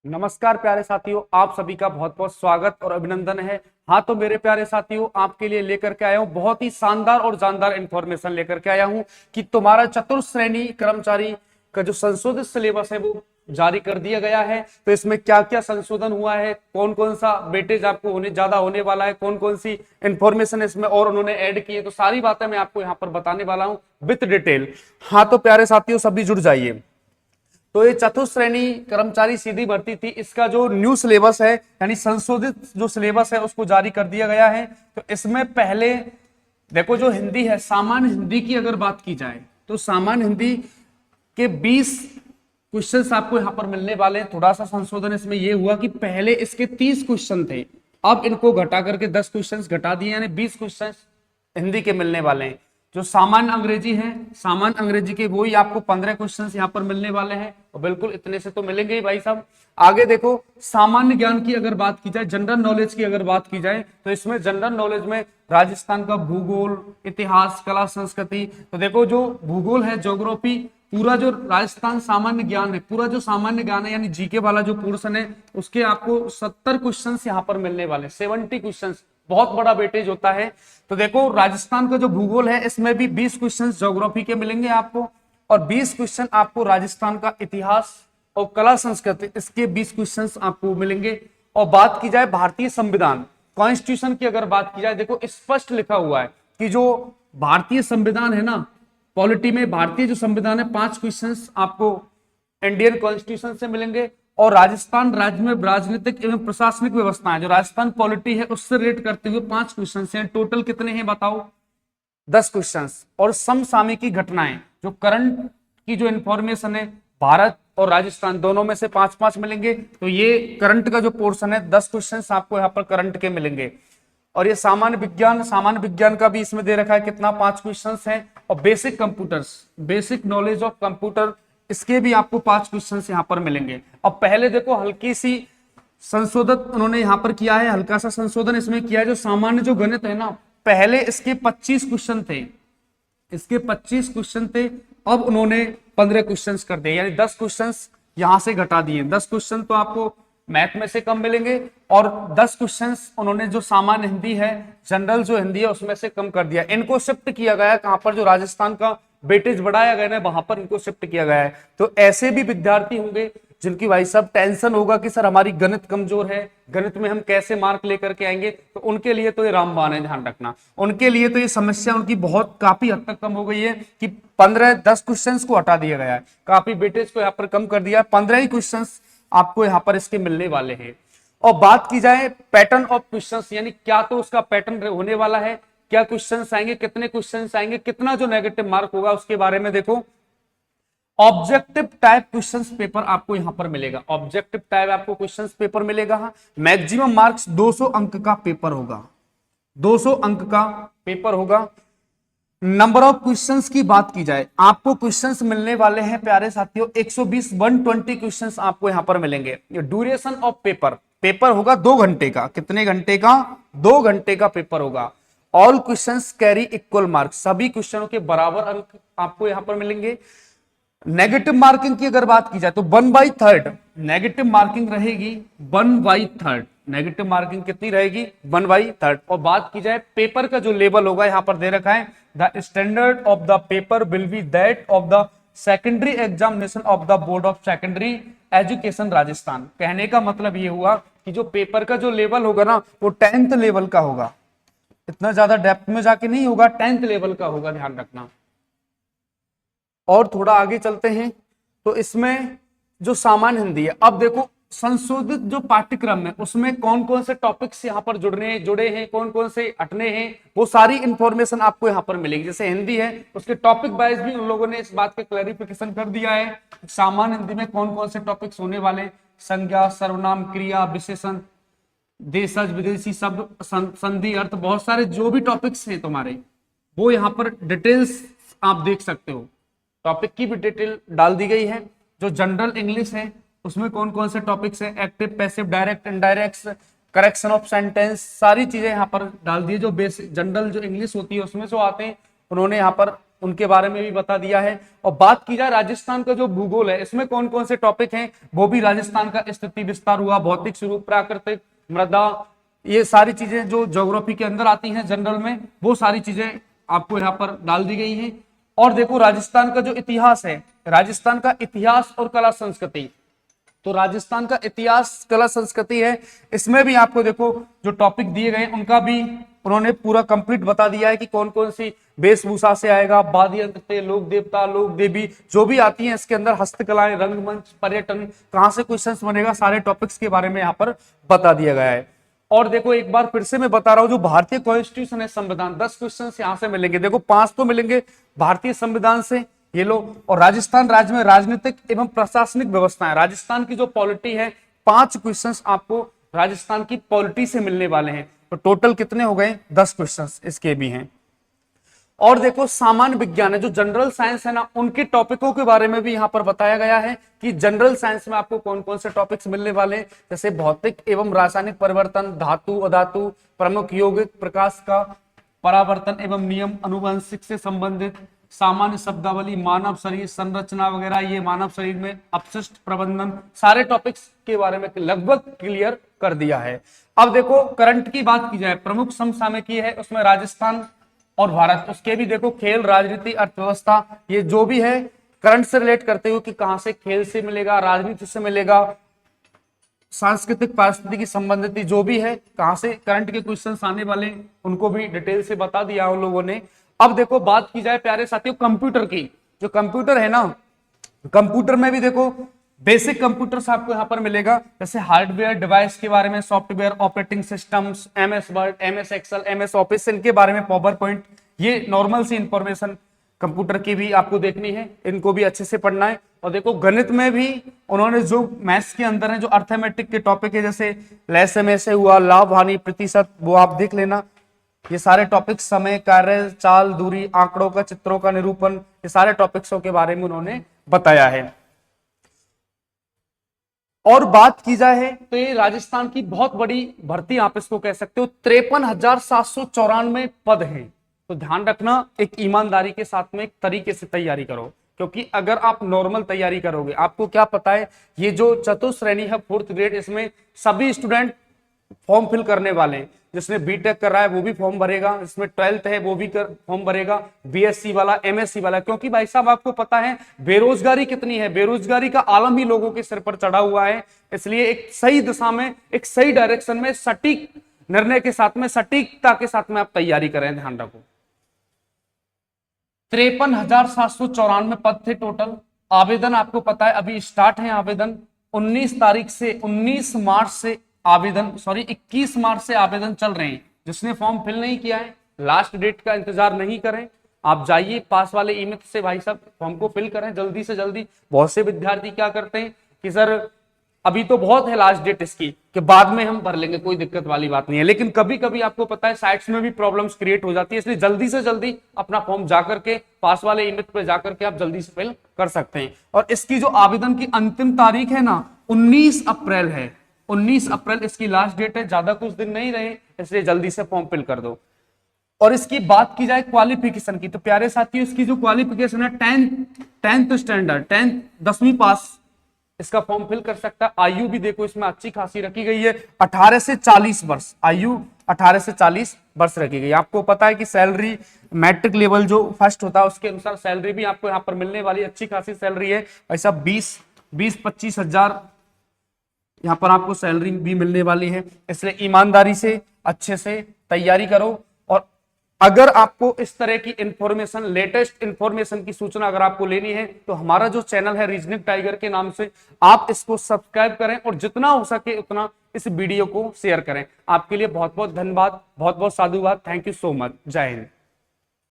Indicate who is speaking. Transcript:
Speaker 1: नमस्कार प्यारे साथियों, आप सभी का बहुत बहुत स्वागत और अभिनंदन है। हाँ तो मेरे प्यारे साथियों, आपके लिए लेकर के आया हूं बहुत ही शानदार और जानदार इंफॉर्मेशन लेकर के आया हूं कि तुम्हारा चतुर्थ श्रेणी कर्मचारी का जो संशोधित सिलेबस है वो जारी कर दिया गया है। तो इसमें क्या क्या संशोधन हुआ है, कौन कौन सा वेटेज आपको ज्यादा होने वाला है, कौन कौन सी इंफॉर्मेशन इसमें और उन्होंने ऐड की है, तो सारी बातें मैं आपको यहाँ पर बताने वाला हूँ विथ डिटेल। हाँ तो प्यारे साथियों, सभी जुड़ जाइए। तो ये चतुर्थ श्रेणी कर्मचारी सीधी भर्ती थी, इसका जो न्यू सिलेबस है यानी संशोधित जो सिलेबस है उसको जारी कर दिया गया है। तो इसमें पहले देखो, जो हिंदी है, सामान्य हिंदी की अगर बात की जाए तो सामान्य हिंदी के 20 क्वेश्चंस आपको यहां पर मिलने वाले हैं। थोड़ा सा संशोधन इसमें यह हुआ कि पहले इसके 30 क्वेश्चन थे, अब इनको घटा करके 10 क्वेश्चंस घटा दिए, यानी 20 क्वेश्चंस हिंदी के मिलने वाले हैं। जो सामान्य अंग्रेजी है, सामान्य अंग्रेजी के वही आपको 15 क्वेश्चंस यहाँ पर मिलने वाले हैं, और बिल्कुल इतने से तो मिलेंगे ही भाई साहब। आगे देखो, सामान्य ज्ञान की अगर बात की जाए, जनरल नॉलेज की अगर बात की जाए, तो इसमें जनरल नॉलेज में राजस्थान का भूगोल, इतिहास, कला, संस्कृति। तो देखो, जो भूगोल है, ज्योग्राफी, पूरा जो राजस्थान सामान्य ज्ञान है, पूरा जो सामान्य ज्ञान है यानी जीके वाला जो पोर्शन है, उसके आपको 70 क्वेश्चन यहाँ पर मिलने वाले, 70 क्वेश्चन, बहुत बड़ा वेटेज होता है। तो देखो, राजस्थान का जो भूगोल है इसमें भी 20 क्वेश्चन ज्योग्राफी के मिलेंगे आपको, और 20 क्वेश्चन आपको राजस्थान का इतिहास और कला संस्कृति, इसके 20 क्वेश्चन आपको मिलेंगे। और बात की जाए भारतीय संविधान, कॉन्स्टिट्यूशन की अगर बात की जाए, देखो स्पष्ट लिखा हुआ है कि जो भारतीय संविधान है ना, पॉलिटी में भारतीय जो संविधान है, 5 क्वेश्चन आपको इंडियन कॉन्स्टिट्यूशन से मिलेंगे। और राजस्थान राज्य में राजनीतिक एवं प्रशासनिक व्यवस्था है, जो राजस्थान पॉलिटी है उससे रेट करते हुए 5 क्वेश्चन हैं। टोटल कितने हैं बताओ? 10 क्वेश्चन। और समसामयिकी घटनाएं, जो करंट की जो इंफॉर्मेशन है, भारत और राजस्थान दोनों में से 5-5 मिलेंगे। तो ये करंट का जो पोर्शन है, 10 क्वेश्चन आपको यहाँ पर करंट के मिलेंगे। और ये सामान्य विज्ञान, सामान्य विज्ञान का भी इसमें दे रखा है कितना, 5 क्वेश्चन हैं। और basic computers, basic knowledge of computer, इसके भी आपको 5 क्वेश्चन यहाँ पर मिलेंगे। अब पहले देखो, हल्की सी संशोधित उन्होंने यहाँ पर किया है, हल्का सा संशोधन इसमें किया है। जो सामान्य जो गणित है ना, पहले इसके 25 क्वेश्चन थे, इसके 25 क्वेश्चन थे, अब उन्होंने 15 क्वेश्चन कर दिए, यानी 10 क्वेश्चन यहां से घटा दिए। 10 क्वेश्चन तो आपको मैथ में से कम मिलेंगे, और 10 क्वेश्चन उन्होंने जो सामान्य हिंदी है, जनरल जो हिंदी है, उसमें से कम कर दिया। इनको शिफ्ट किया गया कहां पर, जो राजस्थान का वेटेज बढ़ाया गया ना, वहां पर इनको शिफ्ट किया गया है। तो ऐसे भी विद्यार्थी होंगे जिनकी भाई साहब टेंशन होगा कि सर हमारी गणित कमजोर है, गणित में हम कैसे मार्क लेकर के आएंगे, तो उनके लिए तो ये रामबाण है, ध्यान रखना। उनके लिए तो ये समस्या उनकी बहुत काफी हद तक कम हो गई है कि 15-10 क्वेश्चंस को हटा दिया गया है, काफी वेटेज को यहाँ पर कम कर दिया। 15 ही क्वेश्चंस आपको यहाँ पर इसके मिलने वाले हैं। और बात की जाए पैटर्न ऑफ क्वेश्चंस, यानी क्या तो उसका पैटर्न होने वाला है, क्या क्वेश्चंस आएंगे, कितने क्वेश्चंस आएंगे, कितना जो नेगेटिव मार्क होगा, उसके बारे में देखो। ऑब्जेक्टिव टाइप क्वेश्चंस पेपर आपको यहां पर मिलेगा, ऑब्जेक्टिव टाइप आपको क्वेश्चंस पेपर मिलेगा। मैक्सिमम मार्क्स 200 अंक का पेपर होगा, 200 अंक का पेपर होगा। नंबर ऑफ क्वेश्चंस की बात की जाए, आपको क्वेश्चंस मिलने वाले हैं प्यारे साथियों 120, 120 क्वेश्चंस आपको यहां पर मिलेंगे। ड्यूरेशन ऑफ पेपर, पेपर होगा 2 घंटे का, कितने घंटे का? 2 घंटे का पेपर होगा। All questions carry equal marks, सभी क्वेश्चनों के बराबर अंक आपको यहां पर मिलेंगे। नेगेटिव मार्किंग की अगर बात की जाए तो 1/3 नेगेटिव मार्किंग रहेगी, 1/3 नेगेटिव मार्किंग कितनी रहेगी? 1/3। और बात की जाए पेपर का जो लेवल होगा, यहां पर दे रखा है, the standard of the paper will be that of the secondary examination of the board of secondary education Rajasthan. कहने का मतलब ये हुआ कि जो पेपर का जो लेवल होगा ना, वो 10th लेवल का होगा, इतना ज्यादा डेप्थ में जाके नहीं होगा, 10th लेवल का होगा, ध्यान रखना। और थोड़ा आगे चलते हैं, तो इसमें जो सामान्य हिंदी है, अब देखो संशोधित जो पाठ्यक्रम है उसमें कौन कौन से टॉपिक्स यहाँ पर जुड़े हैं, कौन कौन से हटने हैं, वो सारी इंफॉर्मेशन आपको यहाँ पर मिलेगी। जैसे हिंदी है, उसके टॉपिक वाइज भी उन लोगों ने इस बात का क्लैरिफिकेशन कर दिया है, सामान्य हिंदी में कौन कौन से टॉपिक्स होने वाले, संज्ञा, सर्वनाम, क्रिया, विशेषण, देशज, विदेशी शब्द, संधि, अर्थ, बहुत सारे जो भी टॉपिक्स हैं तुम्हारे, वो यहाँ पर डिटेल्स आप देख सकते हो। टॉपिक की भी डिटेल डाल दी गई है। जो जनरल इंग्लिश है, उसमें कौन कौन से टॉपिक्स हैं, active, passive, direct, indirect, correction of sentence, सारी चीजें यहाँ पर डाल दी है। जो बेसिक जनरल जो इंग्लिश होती है उसमें जो आते हैं, उन्होंने यहाँ पर उनके बारे में भी बता दिया है। और बात की जाए राजस्थान का जो भूगोल है, इसमें कौन कौन से टॉपिक हैं, वो भी राजस्थान का स्थिति विस्तार हुआ, भौतिक स्वरूप, प्राकृतिक, मृदा, ये सारी चीजें जो ज्योग्राफी के अंदर आती हैं जनरल में, वो सारी चीजें आपको यहाँ पर डाल दी गई हैं। और देखो राजस्थान का जो इतिहास है, राजस्थान का इतिहास और कला संस्कृति, तो राजस्थान का इतिहास कला संस्कृति है, इसमें भी आपको देखो जो टॉपिक दिए गए उनका भी उन्होंने पूरा कंप्लीट बता दिया है कि कौन कौन सी वेशभूषा से आएगा, वाद्य यंत्र, लोक देवता, लोक देवी, जो भी आती हैं इसके अंदर, हस्तकलाएं, रंगमंच, पर्यटन, कहां से क्वेश्चंस बनेगा, सारे टॉपिक्स के बारे में यहाँ पर बता दिया गया है। और देखो एक बार फिर से मैं बता रहा हूं, जो भारतीय कॉन्स्टिट्यूशन है, संविधान, 10 क्वेश्चन यहां से मिलेंगे। देखो 5 तो मिलेंगे भारतीय संविधान से, ये लो। और राजस्थान राज्य में राजनीतिक एवं प्रशासनिक व्यवस्थाएं, राजस्थान की जो पॉलिटी है, 5 क्वेश्चंस आपको राजस्थान की पॉलिटी से मिलने वाले हैं। तो टोटल कितने हो गए, 10 क्वेश्चंस इसके भी हैं। और देखो सामान्य विज्ञान है, जो जनरल साइंस है ना, उनके टॉपिकों के बारे में भी यहाँ पर बताया गया है कि जनरल साइंस में आपको कौन कौन से टॉपिक्स मिलने वाले हैं, जैसे भौतिक एवं रासायनिक परिवर्तन, धातु अधातु, प्रमुख यौगिक, प्रकाश का परावर्तन एवं नियम, अनुवंशिक से संबंधित, सामान्य शब्दावली, मानव शरीर संरचना वगैरह, ये मानव शरीर में अपशिष्ट प्रबंधन, सारे टॉपिक्स के बारे में लगभग क्लियर कर दिया है। अब देखो करंट की बात की जाए, प्रमुख समसामयिकी है उसमें राजस्थान और भारत, उसके भी देखो खेल, राजनीति, अर्थव्यवस्था, ये जो भी है करंट से रिलेट करते हुए कि कहां से खेल से मिलेगा, राजनीति से मिलेगा, सांस्कृतिक पारिस्थितिकी संबंधित जो भी है, कहां से करंट के क्वेश्चंस आने वाले, उनको भी डिटेल से बता दिया उन लोगों ने। अब देखो बात की जाए प्यारे साथियों कंप्यूटर की, जो कंप्यूटर है ना, कंप्यूटर में भी देखो बेसिक कंप्यूटर्स आपको यहाँ पर मिलेगा, जैसे हार्डवेयर डिवाइस के बारे में, software, operating systems, MS Word, MS Excel, MS Office, इनके बारे में, पावर पॉइंट, ये नॉर्मल सी इंफॉर्मेशन कंप्यूटर की भी आपको देखनी है, इनको भी अच्छे से पढ़ना है। और देखो गणित में भी उन्होंने जो मैथ्स के अंदर है, जो अर्थमेटिक के टॉपिक है, जैसे लैसे में से हुआ, लाभ हानि प्रतिशत, वो आप देख लेना। ये सारे टॉपिक्स, समय, कार्य, चाल, दूरी, आंकड़ों का, चित्रों का निरूपण, ये सारे टॉपिक्सों के बारे में उन्होंने बताया है। और बात की जाए तो ये राजस्थान की बहुत बड़ी भर्ती, आप इसको कह सकते हो, 53,794 पद हैं। तो ध्यान रखना, एक ईमानदारी के साथ में एक तरीके से तैयारी करो, क्योंकि अगर आप नॉर्मल तैयारी करोगे, आपको क्या पता है, ये जो चतुश्रेणी है 4th ग्रेड, इसमें सभी स्टूडेंट फॉर्म फिल करने वाले हैं। जिसने बीटेक कर रहा है वो भी फॉर्म भरेगा, जिसमें 12th है वो भी फॉर्म भरेगा, बीएससी वाला, एमएससी वाला, क्योंकि भाई साहब आपको पता है बेरोजगारी कितनी है, बेरोजगारी का आलम ही लोगों के सिर पर चढ़ा हुआ है। इसलिए एक सही दिशा में, एक सही डायरेक्शन में, सटीक निर्णय के साथ में, सटीकता के साथ में आप तैयारी करें। ध्यान रखो 53,794 पद थे टोटल। आवेदन आपको पता है अभी स्टार्ट है आवेदन, 19 तारीख से, 19 मार्च से आवेदन, 21 मार्च से आवेदन चल रहे हैं। जिसने फॉर्म फिल नहीं किया है, लास्ट डेट का इंतजार नहीं करें, आप जाइए पास वाले ईमेल से भाई साहब फॉर्म को फिल करें जल्दी से जल्दी। बहुत से विद्यार्थी क्या करते हैं कि सर अभी तो बहुत है लास्ट डेट इसकी, कि बाद में हम भर लेंगे, कोई दिक्कत वाली बात नहीं है। लेकिन कभी कभी आपको पता है साइट्स में भी प्रॉब्लम्स क्रिएट हो जाती है, इसलिए जल्दी से जल्दी अपना फॉर्म जाकर के पास वाले ईमेल पे जाकर के आप जल्दी से फिल कर सकते हैं। और इसकी जो आवेदन की अंतिम तारीख है ना, 19 अप्रैल है, 19 अप्रैल इसकी लास्ट डेट है। ज्यादा कुछ दिन नहीं रहे, इसलिए जल्दी से फॉर्म फिल कर दो। और इसकी बात की जाए क्वालिफिकेशन की, तो प्यारे साथियों इसकी जो क्वालिफिकेशन है 10th स्टैंडर्ड, 10वीं पास इसका फॉर्म फिल कर सकता है। आयु भी देखो इसमें अच्छी खासी रखी गई है, 18 से 40 वर्ष, आयु 18 से 40 वर्ष रखी गई। आपको पता है कि सैलरी मैट्रिक लेवल जो फर्स्ट होता है उसके अनुसार सैलरी भी आपको यहाँ पर मिलने वाली, अच्छी खासी सैलरी है। ऐसा 20-25 हजार यहाँ पर आपको सैलरी भी मिलने वाली है। इसलिए ईमानदारी से अच्छे से तैयारी करो। और अगर आपको इस तरह की इंफॉर्मेशन, लेटेस्ट इंफॉर्मेशन की सूचना अगर आपको लेनी है, तो हमारा जो चैनल है रीजनिंग टाइगर के नाम से, आप इसको सब्सक्राइब करें और जितना हो सके उतना इस वीडियो को शेयर करें। आपके लिए बहुत बहुत धन्यवाद, बहुत बहुत साधुवाद। Thank you so much. जय हिंद।